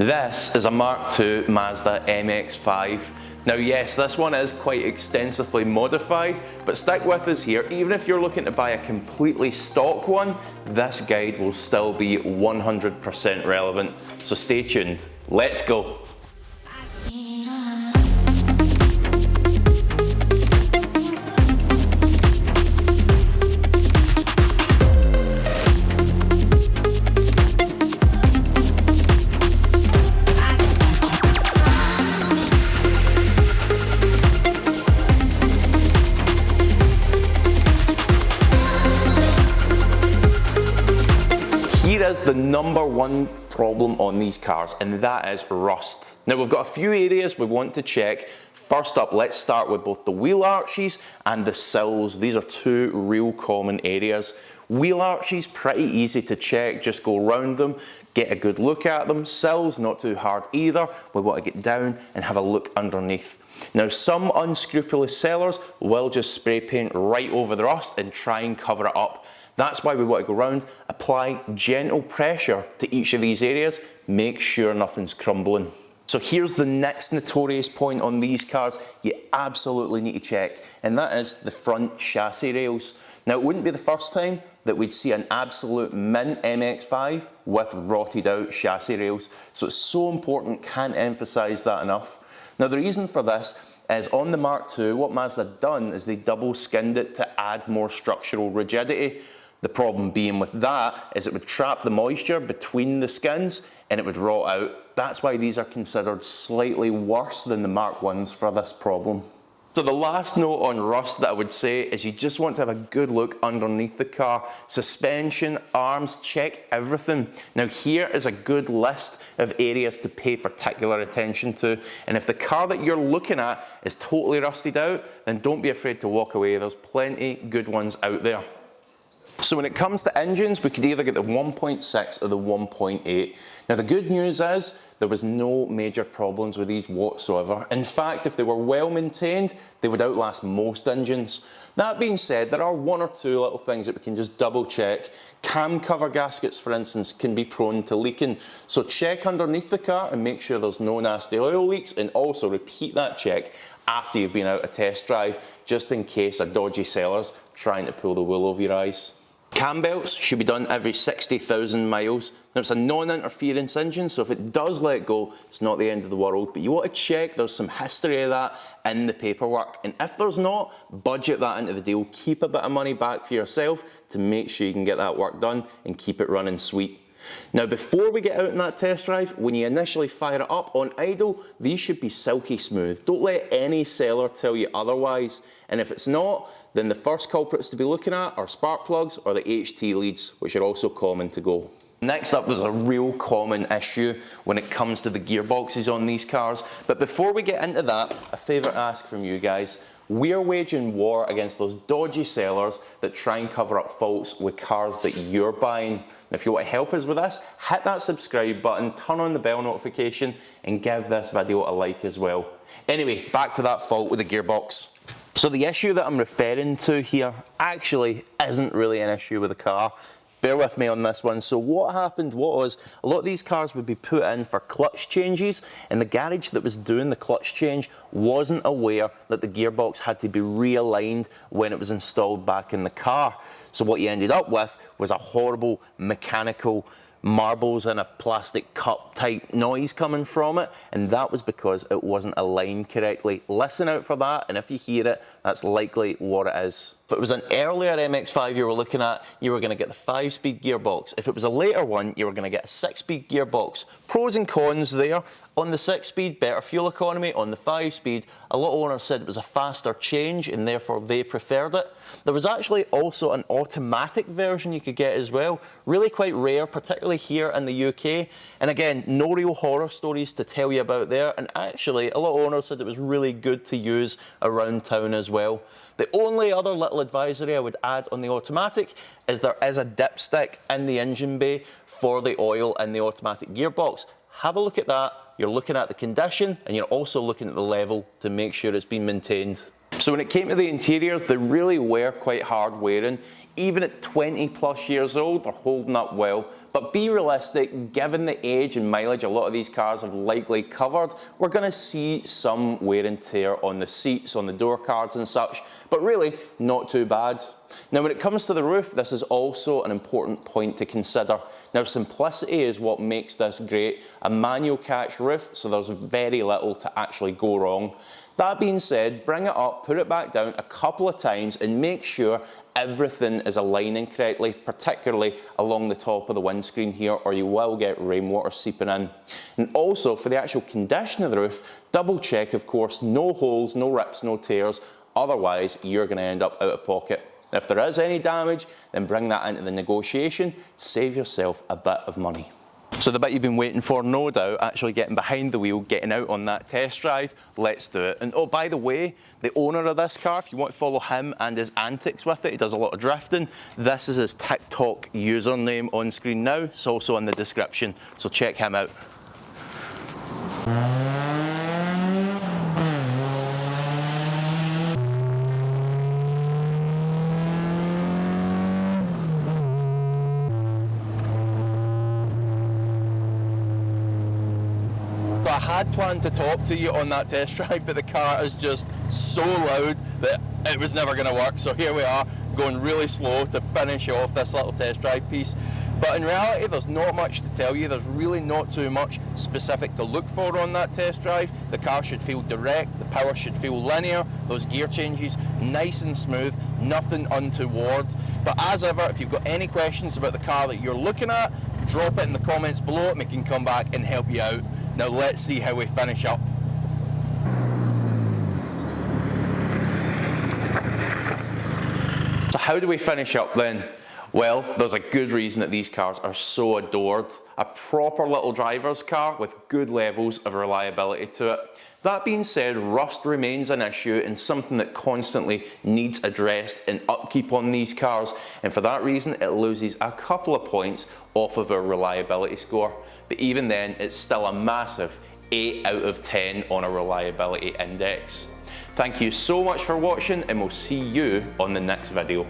This is a Mark II Mazda MX-5. Now yes, this one is quite extensively modified, but stick with us here. Even if you're looking to buy a completely stock one, this guide will still be 100% relevant. So stay tuned. Let's go. Here is the number one problem on these cars, and that is rust. Now we've got a few areas we want to check. First up, let's start with both the wheel arches and the sills. These are two real common areas. Wheel arches, pretty easy to check, just go around them, get a good look at them. Sills, not too hard either. We want to get down and have a look underneath. Now some unscrupulous sellers will just spray paint right over the rust and try and cover it up. That's why we want to go around, apply gentle pressure to each of these areas, make sure nothing's crumbling. So here's the next notorious point on these cars you absolutely need to check, and that is the front chassis rails. Now it wouldn't be the first time that we'd see an absolute mint MX-5 with rotted out chassis rails, so it's so important, can't emphasize that enough. Now the reason for this is on the Mark II, what Mazda had done is they double skinned it to add more structural rigidity. The problem being with that is it would trap the moisture between the skins and it would rot out. That's why these are considered slightly worse than the Mark I's for this problem. So the last note on rust that I would say is you just want to have a good look underneath the car. Suspension, arms, check everything. Now here is a good list of areas to pay particular attention to. And if the car that you're looking at is totally rusted out, then don't be afraid to walk away. There's plenty good ones out there. So when it comes to engines, we could either get the 1.6 or the 1.8. Now the good news is there was no major problems with these whatsoever. In fact, if they were well maintained, they would outlast most engines. That being said, there are one or two little things that we can just double check. Cam cover gaskets, for instance, can be prone to leaking. So check underneath the car and make sure there's no nasty oil leaks, and also repeat that check after you've been out a test drive, just in case a dodgy seller's trying to pull the wool over your eyes. Cam belts should be done every 60,000 miles. Now it's a non-interference engine, so if it does let go, it's not the end of the world, but you want to check there's some history of that in the paperwork. And if there's not, budget that into the deal. Keep a bit of money back for yourself to make sure you can get that work done and keep it running sweet. Now before we get out in that test drive, when you initially fire it up on idle, these should be silky smooth. Don't let any seller tell you otherwise. And if it's not, then the first culprits to be looking at are spark plugs or the HT leads, which are also common to go. Next up, there's a real common issue when it comes to the gearboxes on these cars. But before we get into that, a favour ask from you guys. We're waging war against those dodgy sellers that try and cover up faults with cars that you're buying. Now, if you want to help us with this, hit that subscribe button, turn on the bell notification, and give this video a like as well. Anyway, back to that fault with the gearbox. So the issue that I'm referring to here actually isn't really an issue with the car. Bear with me on this one. So what happened was, a lot of these cars would be put in for clutch changes, and the garage that was doing the clutch change wasn't aware that the gearbox had to be realigned when it was installed back in the car. So what you ended up with was a horrible mechanical marbles in a plastic cup type noise coming from it, and that was because it wasn't aligned correctly. Listen out for that, and if you hear it, that's likely what it is. If it was an earlier MX-5 you were looking at, you were going to get the 5-speed gearbox. If it was a later one, you were going to get a 6-speed gearbox. Pros and cons there. On the 6-speed, better fuel economy. On the 5-speed, a lot of owners said it was a faster change and therefore they preferred it. There was actually also an automatic version you could get as well. Really quite rare, particularly here in the UK. And again, no real horror stories to tell you about there. And actually, a lot of owners said it was really good to use around town as well. The only other little advisory I would add on the automatic is there is a dipstick in the engine bay for the oil in the automatic gearbox. Have a look at that. You're looking at the condition and you're also looking at the level to make sure it's been maintained. So when it came to the interiors, they really were quite hard wearing. Even at 20 plus years old, they're holding up well. But be realistic, given the age and mileage a lot of these cars have likely covered, we're going to see some wear and tear on the seats, on the door cards and such, but really not too bad. Now when it comes to the roof, this is also an important point to consider. Now simplicity is what makes this great. A manual catch roof, so there's very little to actually go wrong. That being said, bring it up, put it back down a couple of times and make sure everything is aligning correctly, particularly along the top of the windscreen here, or you will get rainwater seeping in. And also for the actual condition of the roof, double check, of course, no holes, no rips, no tears, otherwise you're going to end up out of pocket. If there is any damage, then bring that into the negotiation, save yourself a bit of money. So the bit you've been waiting for, no doubt, actually getting behind the wheel, getting out on that test drive, let's do it. And oh, by the way, the owner of this car, if you want to follow him and his antics with it, he does a lot of drifting, this is his TikTok username on screen now, it's also in the description, so check him out. I had planned to talk to you on that test drive, but the car is just so loud that it was never going to work. So here we are, going really slow to finish off this little test drive piece. But in reality, there's not much to tell you. There's really not too much specific to look for on that test drive. The car should feel direct, the power should feel linear, those gear changes nice and smooth, nothing untoward. But as ever, if you've got any questions about the car that you're looking at, drop it in the comments below and we can come back and help you out. Now let's see how we finish up. So how do we finish up then? Well, there's a good reason that these cars are so adored. A proper little driver's car with good levels of reliability to it. That being said, rust remains an issue and something that constantly needs addressed and upkeep on these cars, and for that reason it loses a couple of points off of our reliability score. But even then, it's still a massive 8 out of 10 on a reliability index. Thank you so much for watching, and we'll see you on the next video.